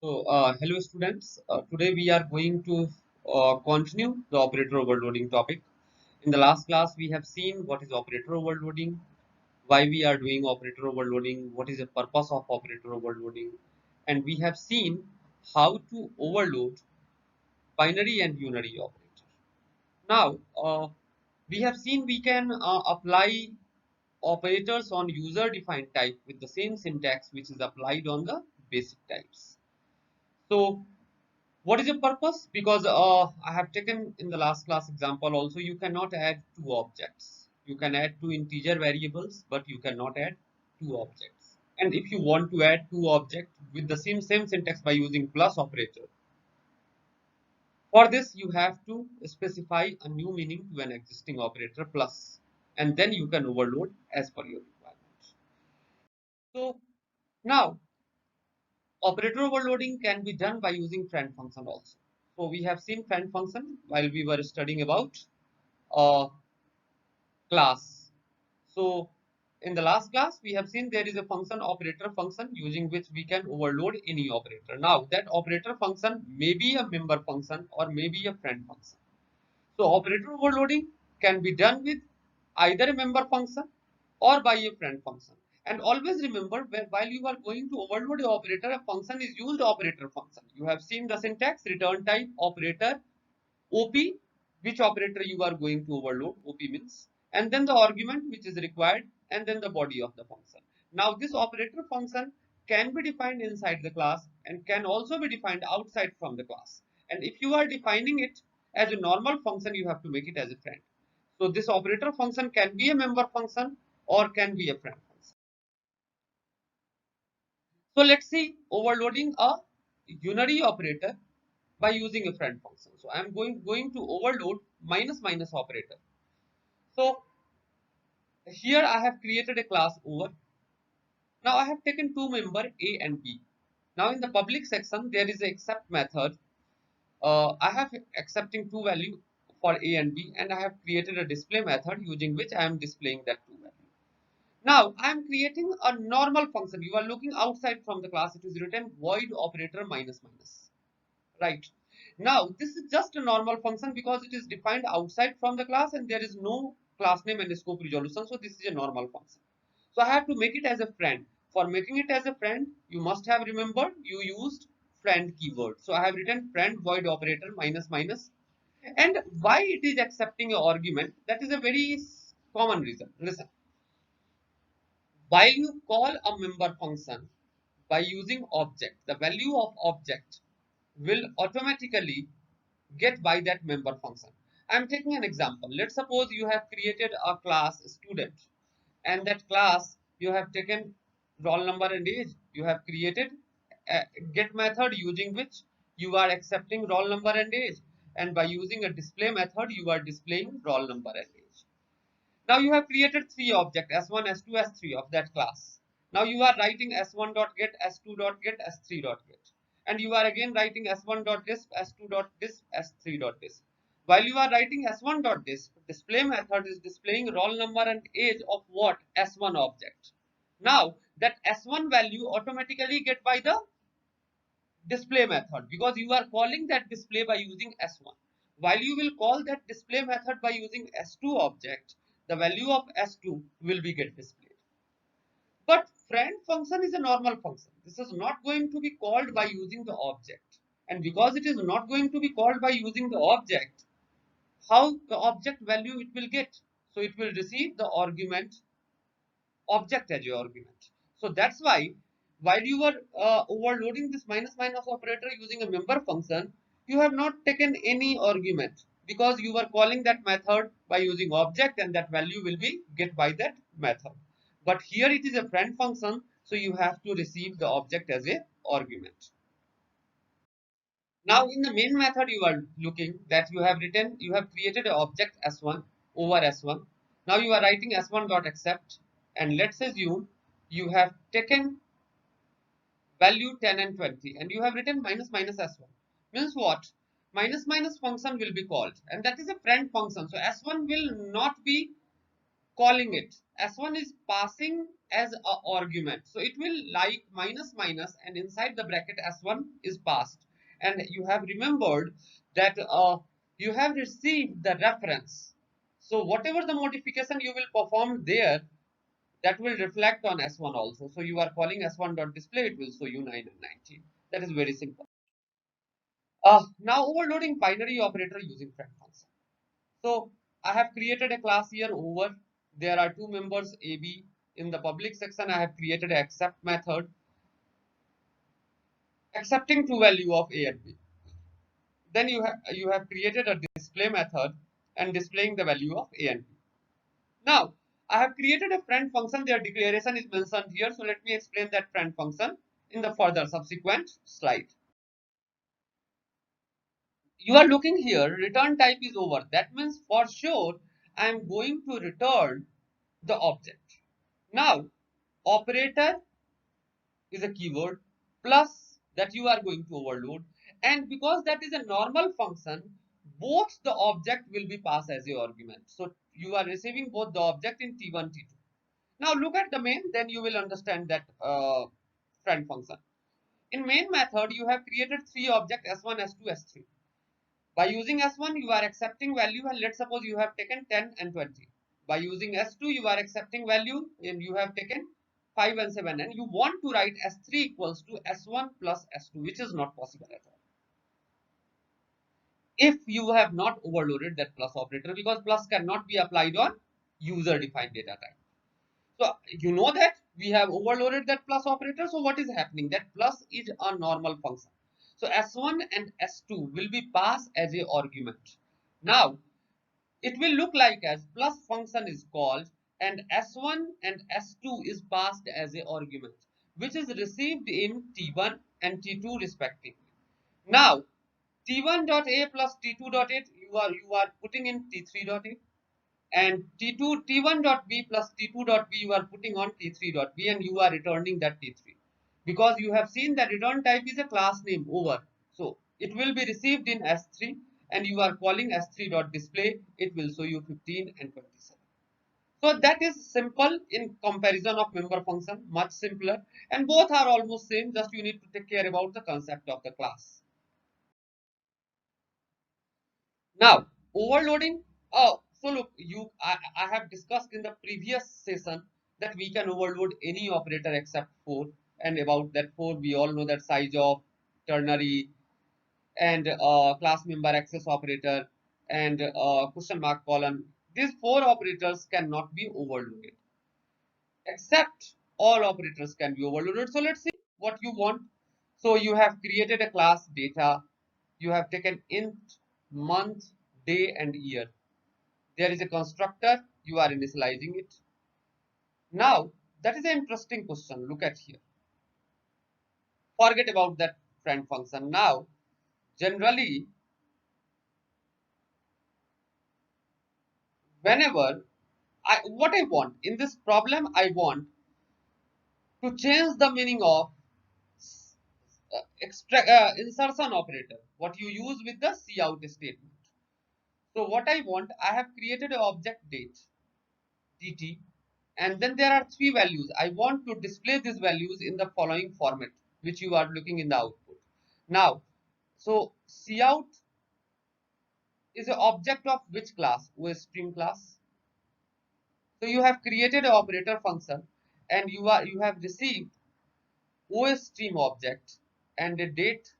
Hello students. Today we are going to continue the operator overloading topic. In the last class, we have seen what is operator overloading, why we are doing operator overloading, what is the purpose of operator overloading, and we have seen how to overload binary and unary operator. Now, we have seen we can apply operators on user-defined type with the same syntax which is applied on the basic types. So, what is the purpose? Because I have taken in the last class example also, you cannot add two objects. You can add two integer variables, but you cannot add two objects. And if you want to add two objects with the same syntax by using plus operator, for this you have to specify a new meaning to an existing operator plus, and then you can overload as per your requirement. So now operator overloading can be done by using friend function also. So we have seen friend function while we were studying about class. So in the last class we have seen there is a function operator function using which we can overload any operator. Now that operator function may be a member function or may be a friend function. So operator overloading can be done with either a member function or by a friend function. And always remember, while you are going to overload a operator, a function is used operator function. You have seen the syntax: return type operator OP, which operator you are going to overload, OP means, and then the argument which is required, and then the body of the function. Now this operator function can be defined inside the class and can also be defined outside from the class. And if you are defining it as a normal function, you have to make it as a friend. So this operator function can be a member function or can be a friend function. So let's see overloading a unary operator by using a friend function. So I am going to overload minus minus operator. So here I have created a class over. Now I have taken two member A and B. Now in the public section there is a accept method. I have accepting two value for A and B, and I have created a display method using which I am displaying that two value. Now I am creating a normal function. You are looking outside from the class. It is written void operator minus minus. Right. Now this is just a normal function because it is defined outside from the class and there is no class name and scope resolution. So this is a normal function. So I have to make it as a friend. For making it as a friend, you must have remembered you used friend keyword. So I have written friend void operator minus minus. And why it is accepting an argument? That is a very common reason. Listen, while you call a member function by using object, the value of object will automatically get by that member function. I am taking an example. Let's suppose you have created a class student, and that class you have taken roll number and age. You have created a get method using which you are accepting roll number and age, and by using a display method you are displaying roll number and age. Now you have created three objects s1, s2, s3 of that class. Now you are writing s1.get, s2.get, s3.get, and you are again writing s1.disp, s2.disp, s3.disp. While you are writing s1.disp, display method is displaying roll number and age of what? S1 object. Now that s1 value automatically get by the display method because you are calling that display by using s1. While you will call that display method by using s2 object, the value of s2 will be get displayed. But friend function is a normal function. This is not going to be called by using the object. And because it is not going to be called by using the object, how the object value it will get? So it will receive the argument object as your argument. So that's why while you were overloading this minus minus operator using a member function, you have not taken any argument because you were calling that method by using object and that value will be get by that method. But here it is a friend function, so you have to receive the object as a argument. Now in the main method you are looking that you have written, you have created an object s1 over s1. Now you are writing s1 dot accept, and let's assume you have taken value 10 and 20 and you have written minus minus s1. Means what? Minus minus function will be called, and that is a friend function. So s1 will not be calling it. S1 is passing as a argument. So it will like minus minus, and inside the bracket S1 is passed. And you have remembered that you have received the reference. So whatever the modification you will perform there, that will reflect on S1 also. So you are calling S1.display, it will show you 9 and 19. That is very simple. Now overloading binary operator using friend function. So I have created a class here over. There are two members AB. In the public section, I have created an accept method accepting two value of A and B. Then you have created a display method and displaying the value of A and B. Now I have created a friend function. Their declaration is mentioned here. So let me explain that friend function in the further subsequent slide. You are looking here, return type is over. That means for sure I am going to return the object. Now operator is a keyword plus that you are going to overload, and because that is a normal function, both the object will be passed as a argument. So you are receiving both the object in T1 T2. Now look at the main, then you will understand that friend function. In main method you have created three objects S1 S2 S3. By using S1 you are accepting value, and let's suppose you have taken 10 and 20. By using S2 you are accepting value and you have taken 5 and 7, and you want to write S3 equals to S1 plus S2, which is not possible at all if you have not overloaded that plus operator, because plus cannot be applied on user defined data type. So you know that we have overloaded that plus operator. So what is happening? That plus is a normal function. So S1 and S2 will be passed as a argument. Now it will look like as plus function is called and S1 and S2 is passed as a argument, which is received in T1 and T2 respectively. Now T1.a plus T2.a you are putting in T3.a, and T2 T1.b plus T2.b you are putting on T3.b, and you are returning that T3 because you have seen that return type is a class name over. So it will be received in S3 and you are calling S3.display. It will show you 15 and 27. So that is simple in comparison of member function, much simpler, and both are almost same. Just you need to take care about the concept of the class. Now overloading. Oh, so look, I have discussed in the previous session that we can overload any operator except 4, and about that 4 we all know that size of, ternary, and class member access operator, and question mark colon. These 4 operators cannot be overloaded, except all operators can be overloaded. So let's see what you want. So you have created a class data. You have taken int, month, day, and year. There is a constructor. You are initializing it. Now that is an interesting question. Look at here. Forget about that friend function. Now generally whenever what I want in this problem, I want to change the meaning of insertion operator, what you use with the cout statement. So what I want, I have created an object date dt, and then there are 3 values. I want to display these values in the following format, which you are looking in the output. Now, so cout is an object of which class? OSStream class. So you have created an operator function, and you have received OSStream object and a date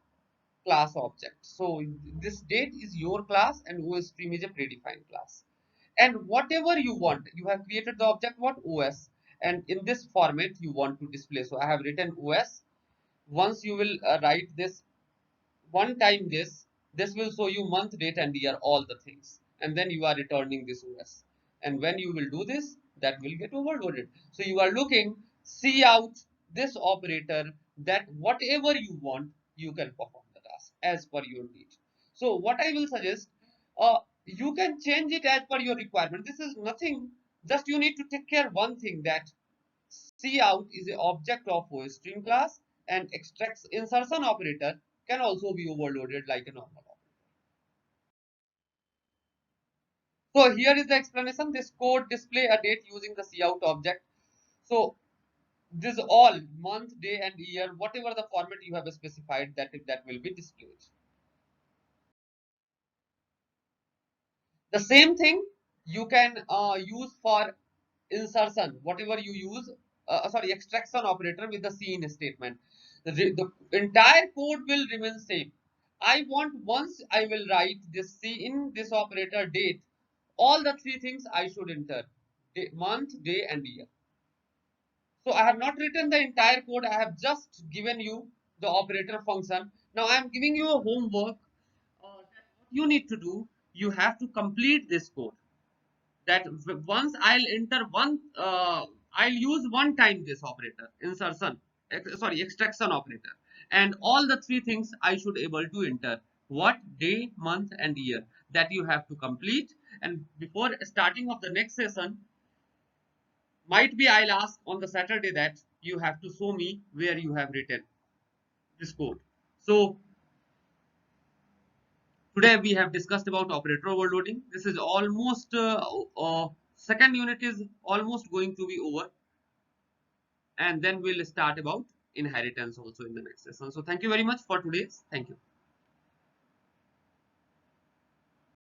class object. So this date is your class and OSStream is a predefined class. And whatever you want, you have created the object what? OS, and in this format you want to display. So I have written OS. Once you will write this one time, this will show you month, date, and year, all the things, and then you are returning this OS. And when you will do this, that will get overloaded. So you are looking cout this operator, that whatever you want you can perform the task as per your need. So what I will suggest, you can change it as per your requirement. This is nothing, just you need to take care one thing, that cout is an object of OSStream class, and extracts insertion operator can also be overloaded like a normal operator. So here is the explanation. This code display a date using the cout object. So this all month, day, and year, whatever the format you have specified, that will be displayed. The same thing you can use for insertion, whatever you use, sorry, extraction operator with the cin statement. The entire code will remain same. I want once I will write this cin, this operator, date, all the three things I should enter: month, day, and year. So I have not written the entire code. I have just given you the operator function. Now I am giving you a homework. That what you need to do, you have to complete this code. That once I'll enter one, I'll use one time this operator, insertion, sorry, extraction operator, and all the three things I should able to enter: what, day, month, and year. That you have to complete. And before starting of the next session, might be I'll ask on the Saturday that you have to show me where you have written this code. So today we have discussed about operator overloading. This is almost second unit is almost going to be over, and then we'll start about inheritance also in the next session. So thank you very much for today's. Thank you.